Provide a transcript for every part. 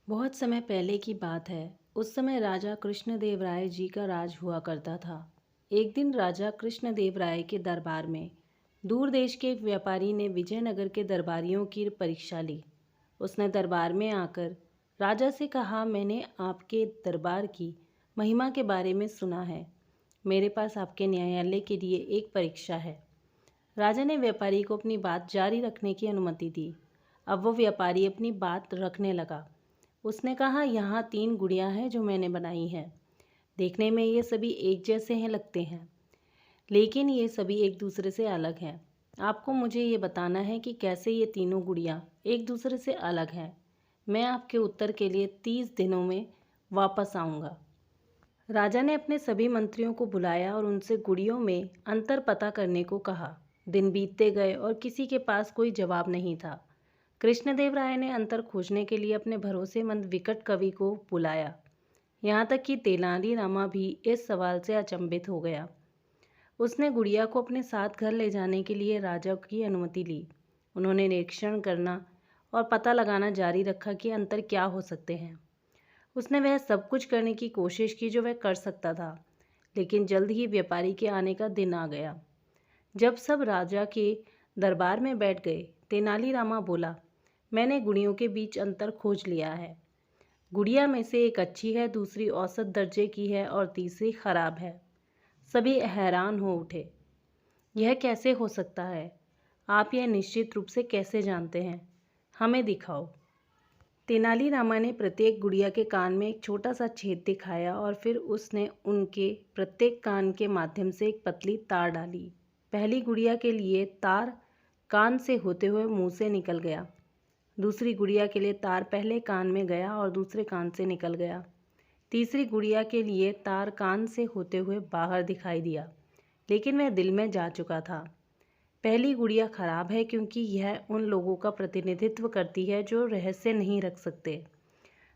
बहुत समय पहले की बात है। उस समय राजा कृष्णदेव राय जी का राज हुआ करता था। एक दिन राजा कृष्णदेव राय के दरबार में दूर देश के एक व्यापारी ने विजयनगर के दरबारियों की परीक्षा ली। उसने दरबार में आकर राजा से कहा, मैंने आपके दरबार की महिमा के बारे में सुना है। मेरे पास आपके न्यायालय के लिए एक परीक्षा है। राजा ने व्यापारी को अपनी बात जारी रखने की अनुमति दी। अब वो व्यापारी अपनी बात रखने लगा। उसने कहा, यहाँ 3 गुड़ियाँ हैं जो मैंने बनाई हैं। देखने में ये सभी एक जैसे हैं लगते हैं, लेकिन ये सभी एक दूसरे से अलग हैं। आपको मुझे ये बताना है कि कैसे ये तीनों गुड़ियाँ एक दूसरे से अलग हैं। मैं आपके उत्तर के लिए 30 दिनों में वापस आऊँगा। राजा ने अपने सभी मंत्रियों को बुलाया और उनसे गुड़ियों में अंतर पता करने को कहा। दिन बीतते गए और किसी के पास कोई जवाब नहीं था। कृष्णदेव राय ने अंतर खोजने के लिए अपने भरोसेमंद विकट कवि को बुलाया। यहाँ तक कि तेनालीरामा भी इस सवाल से अचंभित हो गया। उसने गुड़िया को अपने साथ घर ले जाने के लिए राजा की अनुमति ली। उन्होंने निरीक्षण करना और पता लगाना जारी रखा कि अंतर क्या हो सकते हैं। उसने वह सब कुछ करने की कोशिश की जो वह कर सकता था, लेकिन जल्द ही व्यापारी के आने का दिन आ गया। जब सब राजा के दरबार में बैठ गए, तेनालीरामा बोला, मैंने गुड़ियों के बीच अंतर खोज लिया है। गुड़िया में से एक अच्छी है, दूसरी औसत दर्जे की है और तीसरी खराब है। सभी हैरान हो उठे। यह कैसे हो सकता है? आप यह निश्चित रूप से कैसे जानते हैं? हमें दिखाओ। तेनालीरामा ने प्रत्येक गुड़िया के कान में एक छोटा सा छेद दिखाया और फिर उसने उनके प्रत्येक कान के माध्यम से एक पतली तार डाली। पहली गुड़िया के लिए तार कान से होते हुए मुंह से निकल गया। दूसरी गुड़िया के लिए तार पहले कान में गया और दूसरे कान से निकल गया। तीसरी गुड़िया के लिए तार कान से होते हुए बाहर दिखाई दिया, लेकिन वह दिल में जा चुका था। पहली गुड़िया खराब है क्योंकि यह उन लोगों का प्रतिनिधित्व करती है जो रहस्य नहीं रख सकते।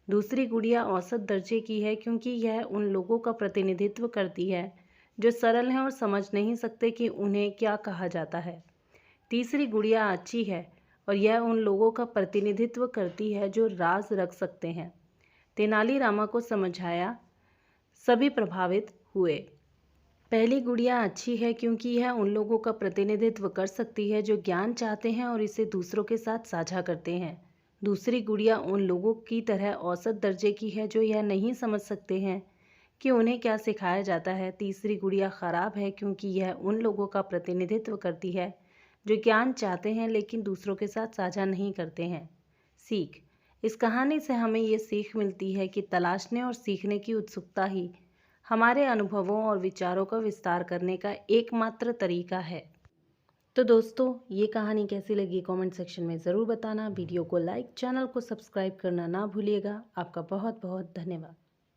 दूसरी गुड़िया औसत दर्जे की है क्योंकि यह उन लोगों का प्रतिनिधित्व करती है जो सरल हैं और समझ नहीं सकते कि उन्हें क्या कहा जाता है। तीसरी गुड़िया अच्छी है और यह उन लोगों का प्रतिनिधित्व करती है जो राज रख सकते हैं। तेनालीरामा को समझाया। सभी प्रभावित हुए। पहली गुड़िया अच्छी है क्योंकि यह उन लोगों का प्रतिनिधित्व कर सकती है जो ज्ञान चाहते हैं और इसे दूसरों के साथ साझा करते हैं। दूसरी गुड़िया उन लोगों की तरह औसत दर्जे की है जो यह नहीं समझ सकते हैं कि उन्हें क्या सिखाया जाता है। तीसरी गुड़िया खराब है क्योंकि यह उन लोगों का प्रतिनिधित्व करती है जो ज्ञान चाहते हैं लेकिन दूसरों के साथ साझा नहीं करते हैं। सीख। इस कहानी से हमें ये सीख मिलती है कि तलाशने और सीखने की उत्सुकता ही हमारे अनुभवों और विचारों का विस्तार करने का एकमात्र तरीका है। तो दोस्तों, ये कहानी कैसी लगी कमेंट सेक्शन में ज़रूर बताना। वीडियो को लाइक, चैनल को सब्सक्राइब करना ना भूलिएगा। आपका बहुत बहुत धन्यवाद।